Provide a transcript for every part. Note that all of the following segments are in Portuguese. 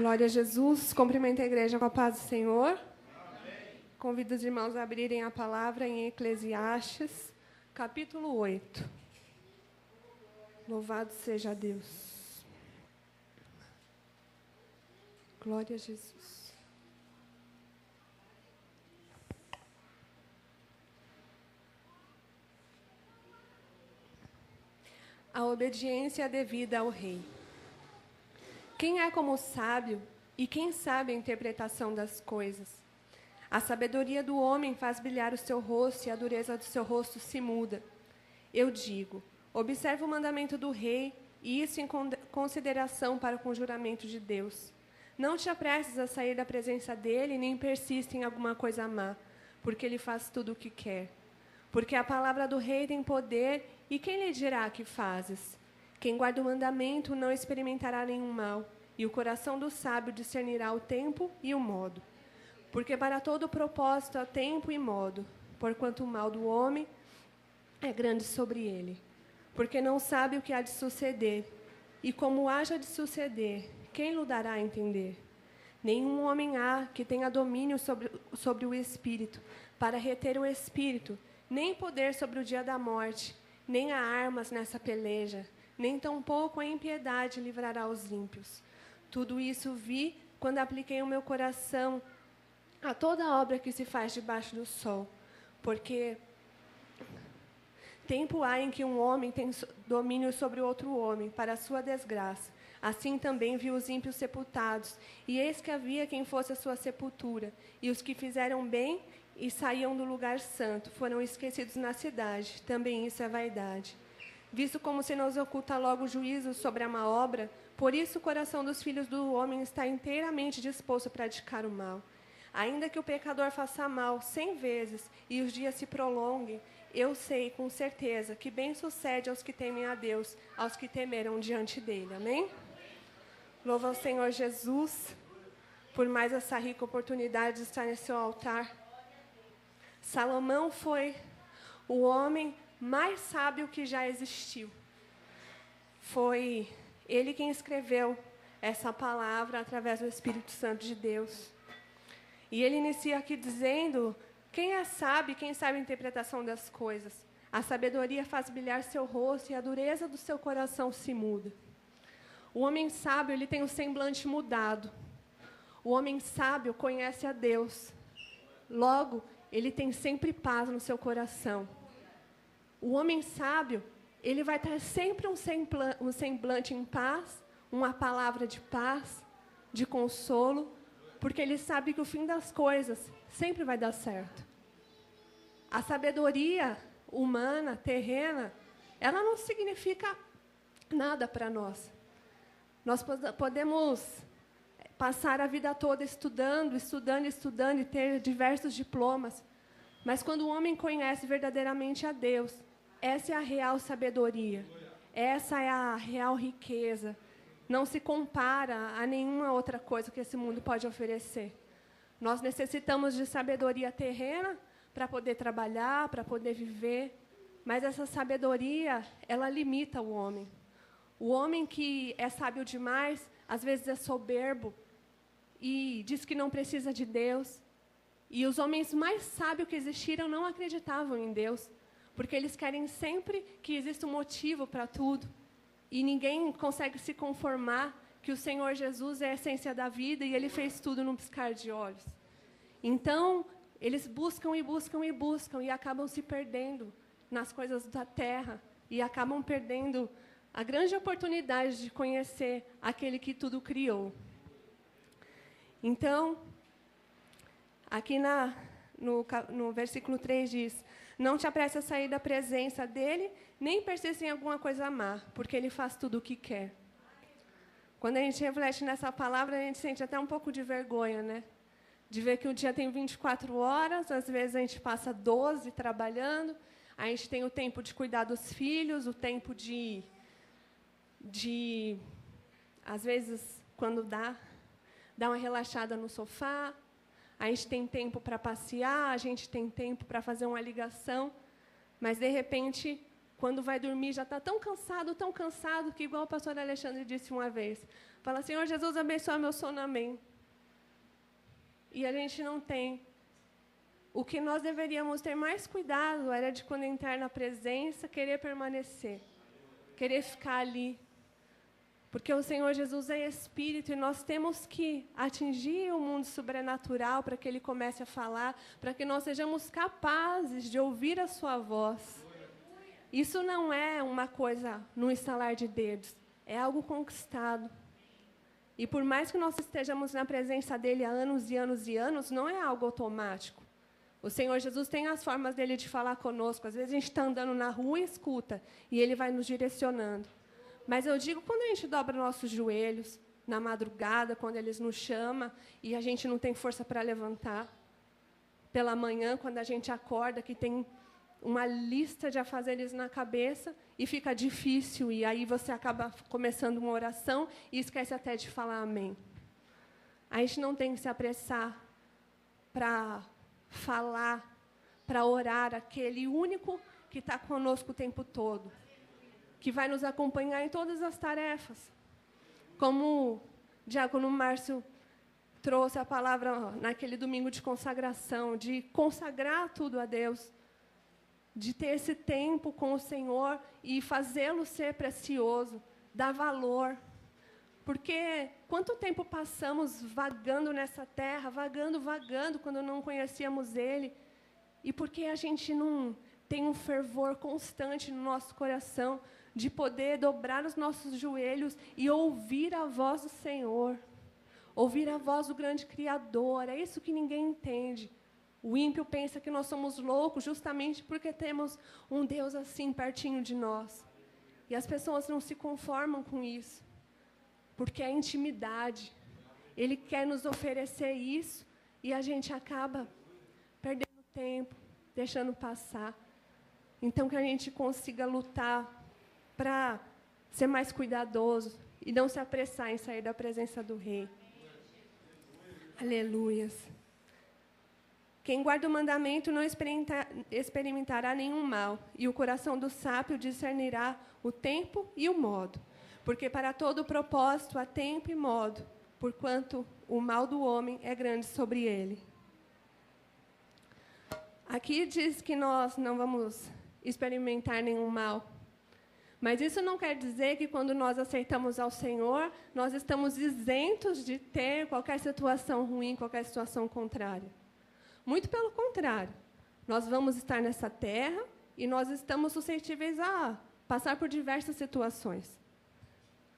Glória a Jesus. Cumprimento a igreja com a paz do Senhor. Amém. Convido os irmãos a abrirem a palavra em Eclesiastes, capítulo 8. Louvado seja Deus. Glória a Jesus. A obediência devida ao rei. Quem é como o sábio e quem sabe a interpretação das coisas? A sabedoria do homem faz brilhar o seu rosto e a dureza do seu rosto se muda. Eu digo, observa o mandamento do rei e isso em consideração para o conjuramento de Deus. Não te apresses a sair da presença dele, nem persista em alguma coisa má, porque ele faz tudo o que quer. Porque a palavra do rei tem poder, e quem lhe dirá que fazes? Quem guarda o mandamento não experimentará nenhum mal, e o coração do sábio discernirá o tempo e o modo. Porque para todo propósito há tempo e modo, porquanto o mal do homem é grande sobre ele. Porque não sabe o que há de suceder, e como haja de suceder, quem lhe dará a entender? Nenhum homem há que tenha domínio sobre o espírito, para reter o espírito, nem poder sobre o dia da morte, nem há armas nessa peleja, nem tampouco a impiedade livrará os ímpios. Tudo isso vi quando apliquei o meu coração a toda obra que se faz debaixo do sol, porque tempo há em que um homem tem domínio sobre outro homem, para a sua desgraça. Assim também vi os ímpios sepultados, e eis que havia quem fosse a sua sepultura, e os que fizeram bem e saíam do lugar santo foram esquecidos na cidade. Também isso é vaidade. Visto como se nos oculta logo o juízo sobre a má obra, por isso o coração dos filhos do homem está inteiramente disposto a praticar o mal. Ainda que o pecador faça mal 100 vezes e os dias se prolonguem, eu sei com certeza que bem sucede aos que temem a Deus, aos que temeram diante dele. Amém? Louva ao Senhor Jesus por mais essa rica oportunidade de estar nesse altar. Salomão foi o homem mais sábio que já existiu. Foi ele quem escreveu essa palavra através do Espírito Santo de Deus. E ele inicia aqui dizendo, quem é sábio, quem sabe a interpretação das coisas? A sabedoria faz brilhar seu rosto e a dureza do seu coração se muda. O homem sábio, ele tem o semblante mudado. O homem sábio conhece a Deus. Logo, ele tem sempre paz no seu coração. O homem sábio, ele vai ter sempre um semblante em paz, uma palavra de paz, de consolo, porque ele sabe que o fim das coisas sempre vai dar certo. A sabedoria humana, terrena, ela não significa nada para nós. Nós podemos passar a vida toda estudando e ter diversos diplomas, mas quando o homem conhece verdadeiramente a Deus, essa é a real sabedoria, essa é a real riqueza. Não se compara a nenhuma outra coisa que esse mundo pode oferecer. Nós necessitamos de sabedoria terrena para poder trabalhar, para poder viver, mas essa sabedoria, ela limita o homem. O homem que é sábio demais, às vezes é soberbo e diz que não precisa de Deus. E os homens mais sábios que existiram não acreditavam em Deus, porque eles querem sempre que exista um motivo para tudo. E ninguém consegue se conformar que o Senhor Jesus é a essência da vida e Ele fez tudo num piscar de olhos. Então, eles buscam e acabam se perdendo nas coisas da terra e acabam perdendo a grande oportunidade de conhecer aquele que tudo criou. Então, aqui no versículo 3 diz, não te apresses a sair da presença dele, nem persista em alguma coisa má, porque ele faz tudo o que quer. Quando a gente reflete nessa palavra, a gente sente até um pouco de vergonha, né? De ver que o dia tem 24 horas, às vezes a gente passa 12 trabalhando, a gente tem o tempo de cuidar dos filhos, o tempo de às vezes, quando dá uma relaxada no sofá, a gente tem tempo para passear, a gente tem tempo para fazer uma ligação, mas, de repente, quando vai dormir, já está tão cansado, que igual o pastor Alexandre disse uma vez, fala, Senhor Jesus, abençoa meu sono, amém. E a gente não tem. O que nós deveríamos ter mais cuidado era de, quando entrar na presença, querer permanecer, querer ficar ali. Porque o Senhor Jesus é Espírito e nós temos que atingir o mundo sobrenatural para que Ele comece a falar, para que nós sejamos capazes de ouvir a sua voz. Isso não é uma coisa no estalar de dedos, é algo conquistado. E por mais que nós estejamos na presença dEle há anos e anos e anos, não é algo automático. O Senhor Jesus tem as formas dEle de falar conosco. Às vezes a gente está andando na rua e escuta, e Ele vai nos direcionando. Mas eu digo, quando a gente dobra nossos joelhos, na madrugada, quando eles nos chamam, e a gente não tem força para levantar, pela manhã, quando a gente acorda, que tem uma lista de afazeres na cabeça, e fica difícil, e aí você acaba começando uma oração, e esquece até de falar amém. A gente não tem que se apressar para falar, para orar, aquele único que está conosco o tempo todo, que vai nos acompanhar em todas as tarefas. Como o diácono Márcio trouxe a palavra naquele domingo de consagração, de consagrar tudo a Deus, de ter esse tempo com o Senhor e fazê-lo ser precioso, dar valor. Porque quanto tempo passamos vagando nessa terra, vagando, quando não conhecíamos Ele, e porque a gente não tem um fervor constante no nosso coração, de poder dobrar os nossos joelhos e ouvir a voz do Senhor, ouvir a voz do grande Criador. É isso que ninguém entende. O ímpio pensa que nós somos loucos justamente porque temos um Deus assim pertinho de nós. E as pessoas não se conformam com isso, porque é intimidade. Ele quer nos oferecer isso e a gente acaba perdendo tempo, deixando passar. Então, que a gente consiga lutar para ser mais cuidadoso e não se apressar em sair da presença do Rei. Aleluias. Quem guarda o mandamento não experimentará nenhum mal, e o coração do sábio discernirá o tempo e o modo. Porque para todo propósito há tempo e modo, porquanto o mal do homem é grande sobre ele. Aqui diz que nós não vamos experimentar nenhum mal. Mas isso não quer dizer que, quando nós aceitamos ao Senhor, nós estamos isentos de ter qualquer situação ruim, qualquer situação contrária. Muito pelo contrário. Nós vamos estar nessa terra e nós estamos suscetíveis a passar por diversas situações.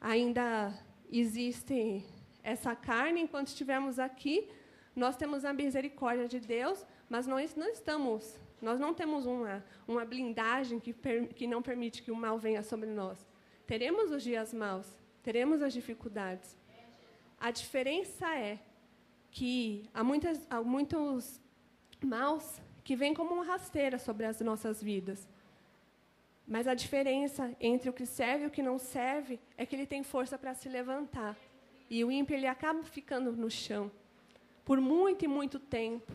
Ainda existe essa carne, enquanto estivermos aqui, nós temos a misericórdia de Deus, mas nós não temos uma blindagem que não permite que o mal venha sobre nós. Teremos os dias maus, teremos as dificuldades. A diferença é que há muitos maus que vêm como uma rasteira sobre as nossas vidas. Mas a diferença entre o que serve e o que não serve é que ele tem força para se levantar. E o ímpio, ele acaba ficando no chão por muito e muito tempo.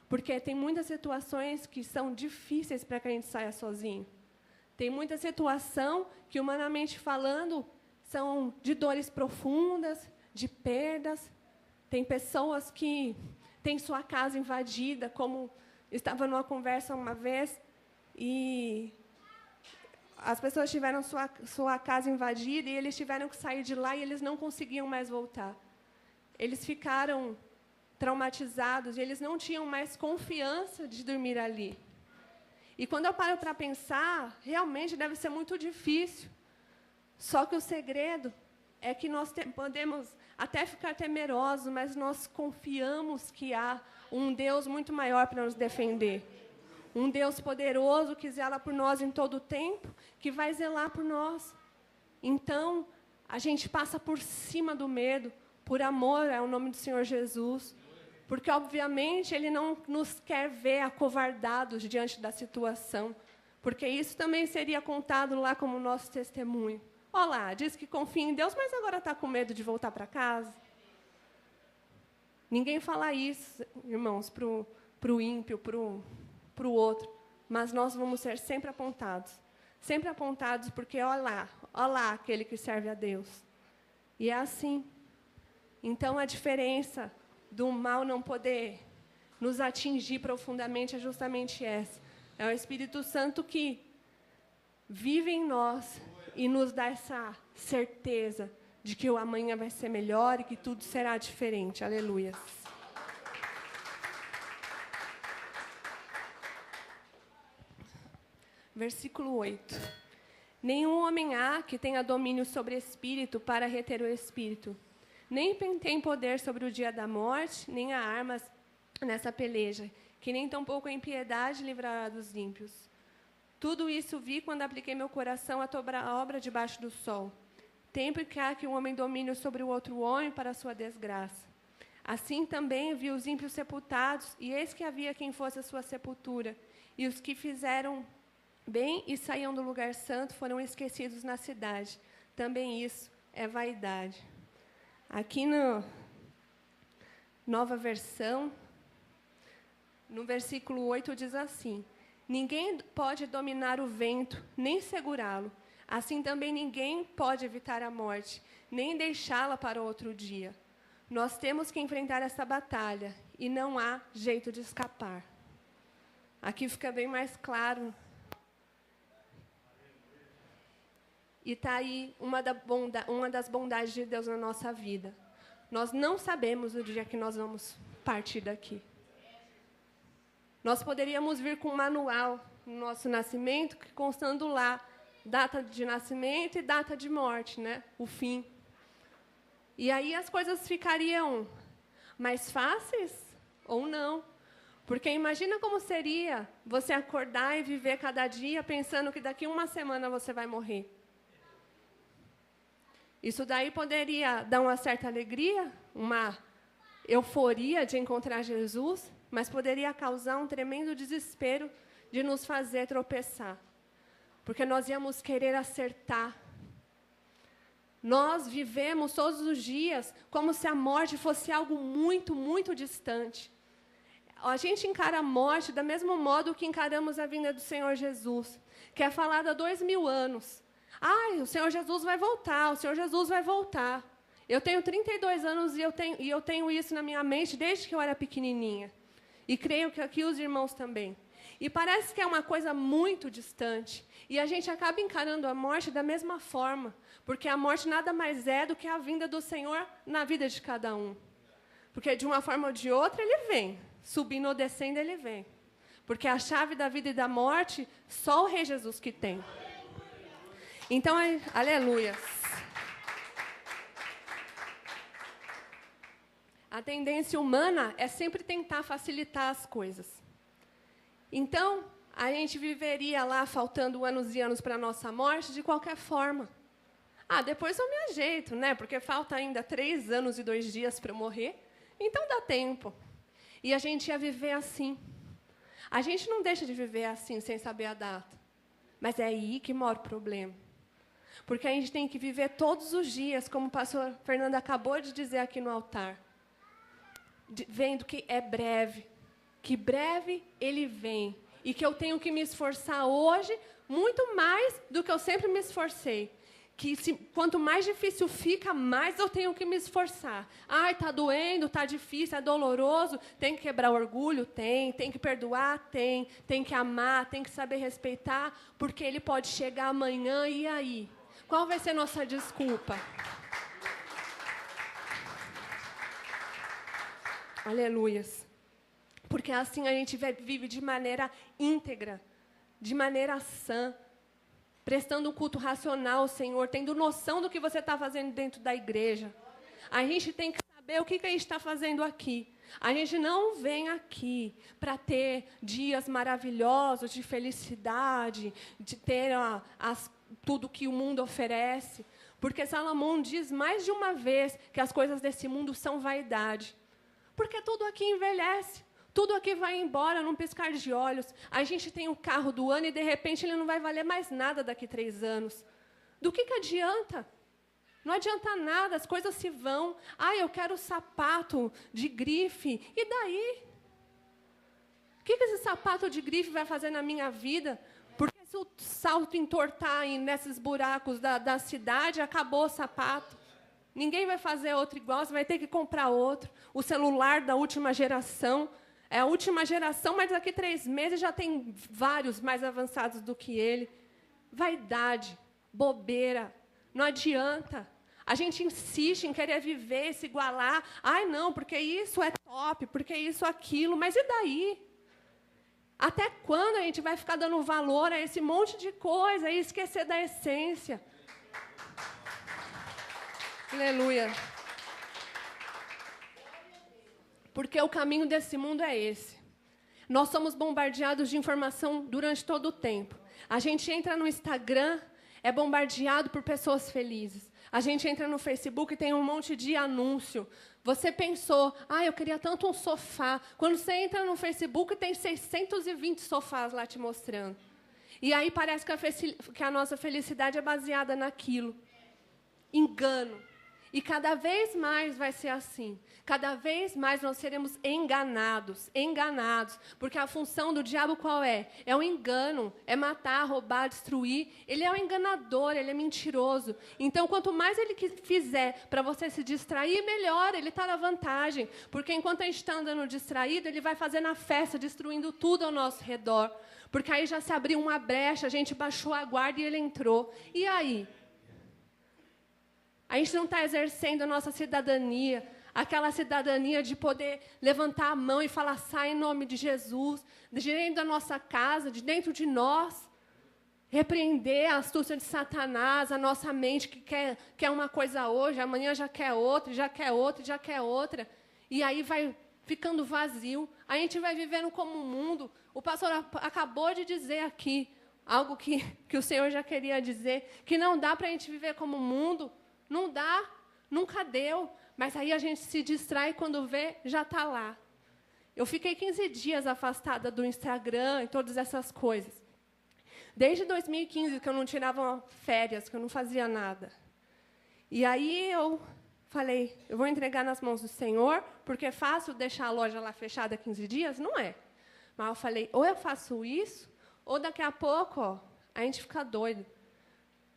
Porque tem muitas situações que são difíceis para que a gente saia sozinho. Tem muita situação que, humanamente falando, são de dores profundas, de perdas. Tem pessoas que têm sua casa invadida, como estava numa conversa uma vez, e as pessoas tiveram sua casa invadida e eles tiveram que sair de lá e eles não conseguiam mais voltar. Eles ficaram traumatizados e eles não tinham mais confiança de dormir ali. E quando eu paro para pensar, realmente deve ser muito difícil. Só que o segredo é que nós podemos até ficar temerosos, mas nós confiamos que há um Deus muito maior para nos defender. Um Deus poderoso que zela por nós em todo o tempo, que vai zelar por nós. Então, a gente passa por cima do medo, por amor ao nome do Senhor Jesus. Porque, obviamente, Ele não nos quer ver acovardados diante da situação. Porque isso também seria contado lá como nosso testemunho. Olá, diz que confia em Deus, mas agora está com medo de voltar para casa. Ninguém fala isso, irmãos, para o ímpio, para o outro. Mas nós vamos ser sempre apontados. sempre apontados, porque olha lá aquele que serve a Deus. E é assim. Então, a diferença do mal não poder nos atingir profundamente é justamente essa. É o Espírito Santo que vive em nós e nos dá essa certeza de que o amanhã vai ser melhor e que tudo será diferente. Aleluia. Versículo 8. Nenhum homem há que tenha domínio sobre o espírito para reter o espírito. Nem tem poder sobre o dia da morte, nem há armas nessa peleja, que nem tampouco a impiedade livrará dos ímpios. Tudo isso vi quando apliquei meu coração à obra debaixo do sol. Tempo que há que um homem domine sobre o outro homem para a sua desgraça. Assim também vi os ímpios sepultados, e eis que havia quem fosse a sua sepultura. E os que fizeram bem e saíam do lugar santo foram esquecidos na cidade. Também isso é vaidade. Aqui no Nova Versão, no versículo 8 diz assim: ninguém pode dominar o vento, nem segurá-lo. Assim também ninguém pode evitar a morte, nem deixá-la para outro dia. Nós temos que enfrentar essa batalha, e não há jeito de escapar. Aqui fica bem mais claro. E está aí uma das bondades de Deus na nossa vida. Nós não sabemos o dia que nós vamos partir daqui. Nós poderíamos vir com um manual no nosso nascimento, que constando lá data de nascimento e data de morte, né? O fim. E aí as coisas ficariam mais fáceis ou não. Porque imagina como seria você acordar e viver cada dia pensando que daqui uma semana você vai morrer. Isso daí poderia dar uma certa alegria, uma euforia de encontrar Jesus, mas poderia causar um tremendo desespero de nos fazer tropeçar. Porque nós íamos querer acertar. Nós vivemos todos os dias como se a morte fosse algo muito, muito distante. A gente encara a morte do mesmo modo que encaramos a vinda do Senhor Jesus, que é falada há 2000 anos. O Senhor Jesus vai voltar, o Senhor Jesus vai voltar. Eu tenho 32 anos e eu tenho isso na minha mente desde que eu era pequenininha. E creio que aqui os irmãos também. E parece que é uma coisa muito distante. E a gente acaba encarando a morte da mesma forma, porque a morte nada mais é do que a vinda do Senhor na vida de cada um. Porque de uma forma ou de outra ele vem, subindo ou descendo ele vem. Porque a chave da vida e da morte, só o Rei Jesus que tem. Então, aleluia. A tendência humana é sempre tentar facilitar as coisas. Então, a gente viveria lá faltando anos e anos para a nossa morte de qualquer forma. Depois eu me ajeito, né? Porque falta ainda 3 anos e 2 dias para eu morrer. Então dá tempo. E a gente ia viver assim. A gente não deixa de viver assim, sem saber a data. Mas é aí que mora o problema. Porque a gente tem que viver todos os dias, como o pastor Fernando acabou de dizer aqui no altar. Vendo que é breve. Que breve ele vem. E que eu tenho que me esforçar hoje muito mais do que eu sempre me esforcei. Quanto mais difícil fica, mais eu tenho que me esforçar. Está doendo, está difícil, é doloroso. Tem que quebrar o orgulho? Tem que perdoar? Tem que amar, tem que saber respeitar, porque ele pode chegar amanhã e aí? Qual vai ser nossa desculpa? Aleluias. Porque assim a gente vive de maneira íntegra, de maneira sã, prestando um culto racional ao Senhor, tendo noção do que você está fazendo dentro da igreja. A gente tem que saber o que a gente está fazendo aqui. A gente não vem aqui para ter dias maravilhosos de felicidade, de ter tudo que o mundo oferece. Porque Salomão diz mais de uma vez que as coisas desse mundo são vaidade. Porque tudo aqui envelhece. Tudo aqui vai embora num piscar de olhos. A gente tem o carro do ano e, de repente, ele não vai valer mais nada daqui 3 anos. Do que adianta? Não adianta nada, as coisas se vão. Eu quero sapato de grife. E daí? O que esse sapato de grife vai fazer na minha vida? Porque Se o salto entortar nesses buracos da cidade, acabou o sapato. Ninguém vai fazer outro igual, você vai ter que comprar outro. O celular da última geração. É a última geração, mas daqui 3 meses já tem vários mais avançados do que ele. Vaidade, bobeira, não adianta. A gente insiste em querer viver, se igualar. Ai, não, porque isso é top, porque isso, aquilo. Mas e daí? Até quando a gente vai ficar dando valor a esse monte de coisa e esquecer da essência? Aleluia. Porque o caminho desse mundo é esse. Nós somos bombardeados de informação durante todo o tempo. A gente entra no Instagram, é bombardeado por pessoas felizes. A gente entra no Facebook e tem um monte de anúncio. Você pensou, eu queria tanto um sofá. Quando você entra no Facebook, tem 620 sofás lá te mostrando. E aí parece que a nossa felicidade é baseada naquilo. Engano. E cada vez mais vai ser assim. Cada vez mais nós seremos enganados. Porque a função do diabo qual é? É o engano, é matar, roubar, destruir. Ele é um enganador, ele é mentiroso. Então, quanto mais ele fizer para você se distrair, melhor, ele está na vantagem. Porque enquanto a gente está andando distraído, ele vai fazendo a festa, destruindo tudo ao nosso redor. Porque aí já se abriu uma brecha, a gente baixou a guarda e ele entrou. E aí? A gente não está exercendo a nossa cidadania, aquela cidadania de poder levantar a mão e falar, sai em nome de Jesus, de dentro da nossa casa, de dentro de nós, repreender a astúcia de Satanás, a nossa mente que quer uma coisa hoje, amanhã já quer outra, já quer outra, já quer outra, e aí vai ficando vazio, a gente vai vivendo como um mundo. O pastor acabou de dizer aqui, algo que o Senhor já queria dizer, que não dá para a gente viver como um mundo. Não dá, nunca deu, mas aí a gente se distrai quando vê, já está lá. Eu fiquei 15 dias afastada do Instagram e todas essas coisas. Desde 2015 que eu não tirava férias, que eu não fazia nada. E aí eu falei, eu vou entregar nas mãos do Senhor, porque é fácil deixar a loja lá fechada 15 dias? Não é. Mas eu falei, ou eu faço isso, ou daqui a pouco a gente fica doido.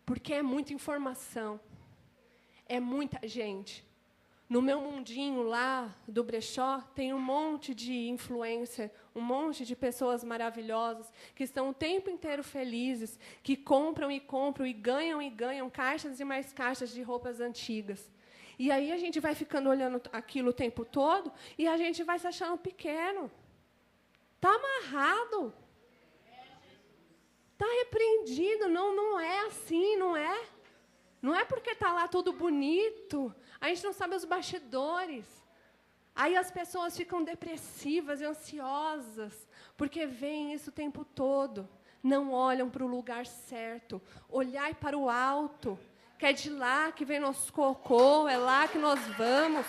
Porque é muita informação. É muita gente. No meu mundinho lá do brechó, tem um monte de influencer, um monte de pessoas maravilhosas que estão o tempo inteiro felizes, que compram e ganham caixas e mais caixas de roupas antigas. E aí a gente vai ficando olhando aquilo o tempo todo e a gente vai se achando pequeno. Está amarrado. Está repreendido. Não é assim, não é? Não é porque está lá tudo bonito. A gente não sabe os bastidores. Aí as pessoas ficam depressivas e ansiosas, porque veem isso o tempo todo. Não olham para o lugar certo. Olhai para o alto, que é de lá que vem nosso socorro, é lá que nós vamos.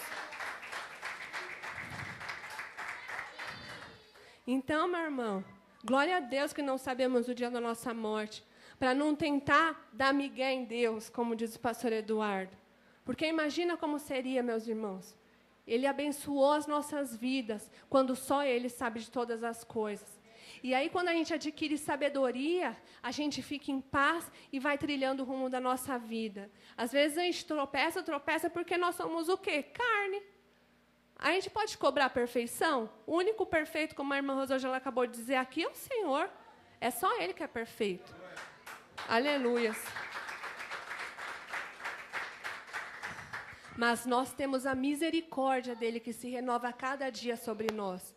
Então, meu irmão, glória a Deus que não sabemos o dia da nossa morte, para não tentar dar migué em Deus, como diz o pastor Eduardo. Porque imagina como seria, meus irmãos. Ele abençoou as nossas vidas, quando só Ele sabe de todas as coisas. E aí, quando a gente adquire sabedoria, a gente fica em paz e vai trilhando o rumo da nossa vida. Às vezes a gente tropeça porque nós somos o quê? Carne. A gente pode cobrar perfeição? O único perfeito, como a irmã Rosângela acabou de dizer aqui, é o Senhor. É só Ele que é perfeito. Aleluias. Mas nós temos a misericórdia dele que se renova a cada dia sobre nós.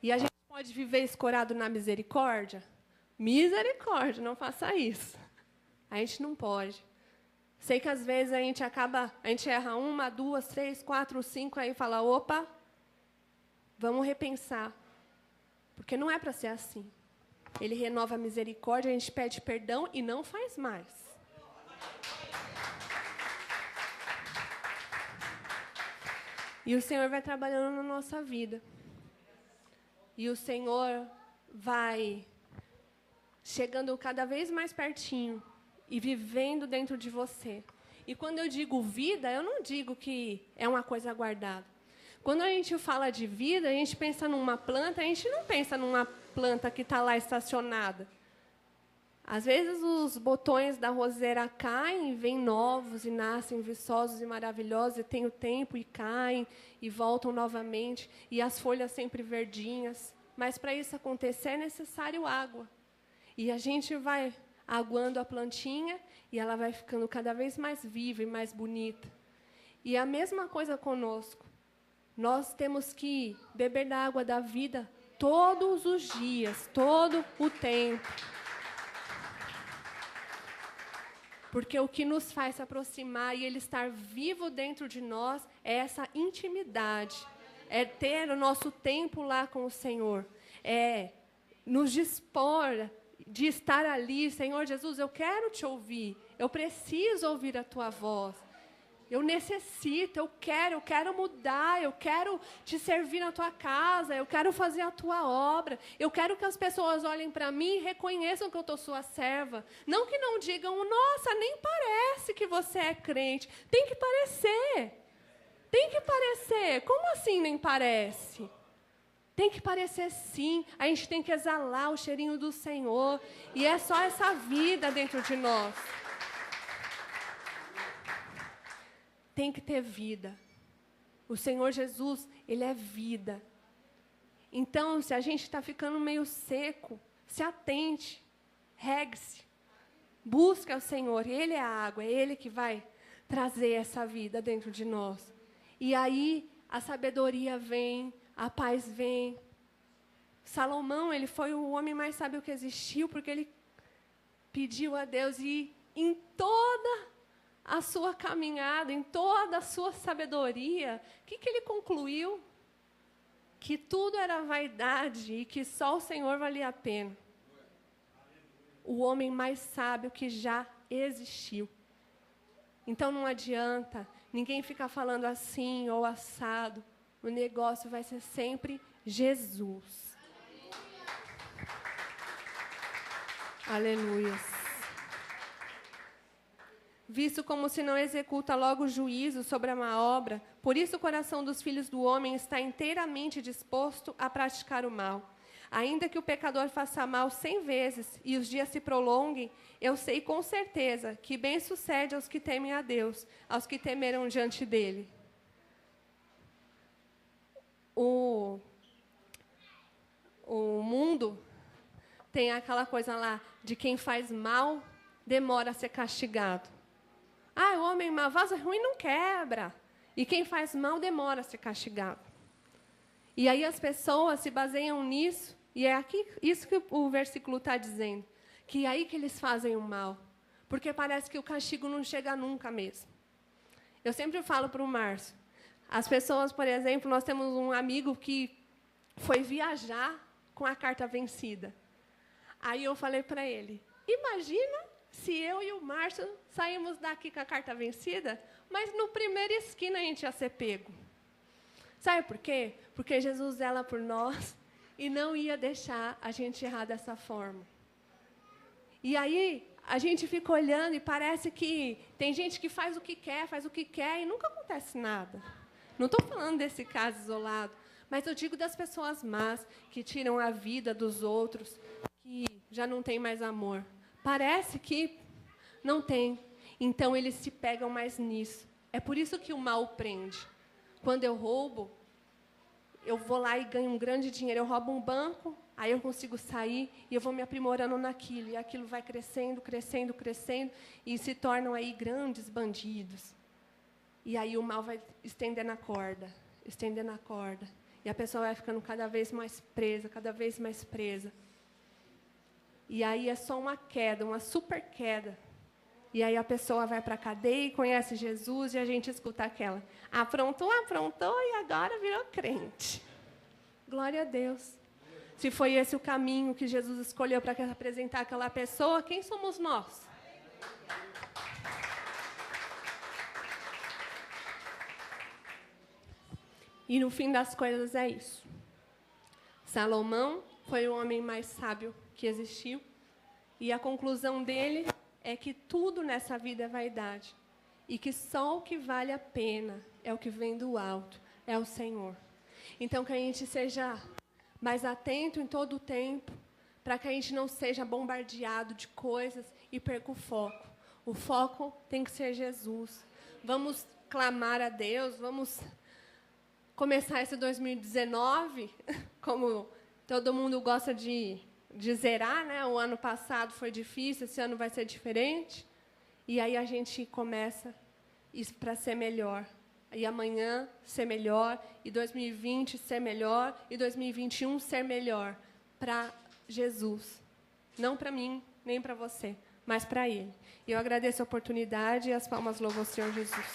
E a gente pode viver escorado na misericórdia? Misericórdia, não faça isso. A gente não pode. Sei que às vezes a gente erra 1, 2, 3, 4, 5, aí fala, opa, vamos repensar. Porque não é para ser assim. Ele renova a misericórdia, a gente pede perdão e não faz mais. E o Senhor vai trabalhando na nossa vida. E o Senhor vai chegando cada vez mais pertinho e vivendo dentro de você. E quando eu digo vida, eu não digo que é uma coisa guardada. Quando a gente fala de vida, a gente pensa numa planta, a gente não pensa numa planta que está lá estacionada. Às vezes os botões da roseira caem, vêm novos e nascem viçosos e maravilhosos, e tem o tempo e caem e voltam novamente, e as folhas sempre verdinhas. Mas para isso acontecer é necessário água. E a gente vai aguando a plantinha e ela vai ficando cada vez mais viva e mais bonita. E a mesma coisa conosco. Nós temos que beber da água da vida todos os dias, todo o tempo. Porque o que nos faz se aproximar e Ele estar vivo dentro de nós é essa intimidade. É ter o nosso tempo lá com o Senhor. É nos dispor de estar ali. Senhor Jesus, eu quero te ouvir. Eu preciso ouvir a tua voz. Eu necessito, eu quero mudar, eu quero te servir na tua casa, eu quero fazer a tua obra, eu quero que as pessoas olhem para mim e reconheçam que eu estou sua serva. Não que não digam, nossa, nem parece que você é crente. Tem que parecer. Tem que parecer. Como assim nem parece? Tem que parecer sim. A gente tem que exalar o cheirinho do Senhor. E é só essa vida dentro de nós. Tem que ter vida. O Senhor Jesus, Ele é vida. Então, se a gente está ficando meio seco, se atente, regue-se, busque ao Senhor. Ele é a água, é Ele que vai trazer essa vida dentro de nós. E aí, a sabedoria vem, a paz vem. Salomão, ele foi o homem mais sábio que existiu, porque ele pediu a Deus e em toda a sua caminhada, em toda a sua sabedoria, o que ele concluiu? Que tudo era vaidade e que só o Senhor valia a pena. O homem mais sábio que já existiu. Então não adianta ninguém ficar falando assim ou assado. O negócio vai ser sempre Jesus. Aleluia. Visto como se não executa logo o juízo sobre a má obra, por isso o coração dos filhos do homem está inteiramente disposto a praticar o mal. Ainda que o pecador faça mal 100 vezes e os dias se prolonguem, eu sei com certeza que bem sucede aos que temem a Deus, aos que temeram diante dele. O mundo tem aquela coisa lá de quem faz mal demora a ser castigado. Ah, o homem mau, vaso ruim não quebra. E quem faz mal demora a ser castigado. E aí as pessoas se baseiam nisso, e é aqui isso que o versículo está dizendo, que é aí que eles fazem o mal. Porque parece que o castigo não chega nunca mesmo. Eu sempre falo para o Márcio, as pessoas, por exemplo, nós temos um amigo que foi viajar com a carta vencida. Aí eu falei para ele, imagina se eu e o Márcio saímos daqui com a carta vencida, mas no primeira esquina a gente ia ser pego. Sabe por quê? Porque Jesus zela por nós e não ia deixar a gente errar dessa forma. E aí a gente fica olhando e parece que tem gente que faz o que quer e nunca acontece nada. Não estou falando desse caso isolado, mas eu digo das pessoas más que tiram a vida dos outros, que já não tem mais amor. Parece que não tem. Então, eles se pegam mais nisso. É por isso que o mal prende. Quando eu roubo, eu vou lá e ganho um grande dinheiro. Eu roubo um banco, aí eu consigo sair e eu vou me aprimorando naquilo. E aquilo vai crescendo, crescendo, crescendo, e se tornam aí grandes bandidos. E aí o mal vai estendendo a corda, estendendo a corda. E a pessoa vai ficando cada vez mais presa, cada vez mais presa. E aí é só uma queda, uma super queda. E aí a pessoa vai para a cadeia e conhece Jesus e a gente escuta aquela. Aprontou e agora virou crente. Glória a Deus. Se foi esse o caminho que Jesus escolheu para apresentar aquela pessoa, quem somos nós? E no fim das coisas é isso. Salomão foi o homem mais sábio que existiu. E a conclusão dele é que tudo nessa vida é vaidade. E que só o que vale a pena é o que vem do alto, é o Senhor. Então, que a gente seja mais atento em todo o tempo para que a gente não seja bombardeado de coisas e perca o foco. O foco tem que ser Jesus. Vamos clamar a Deus, vamos começar esse 2019, como todo mundo gosta de zerar, né? O ano passado foi difícil, esse ano vai ser diferente. E aí a gente começa isso para ser melhor. E amanhã ser melhor, e 2020 ser melhor, e 2021 ser melhor para Jesus. Não para mim, nem para você, mas para Ele. E eu agradeço a oportunidade e as palmas louvam ao Senhor Jesus.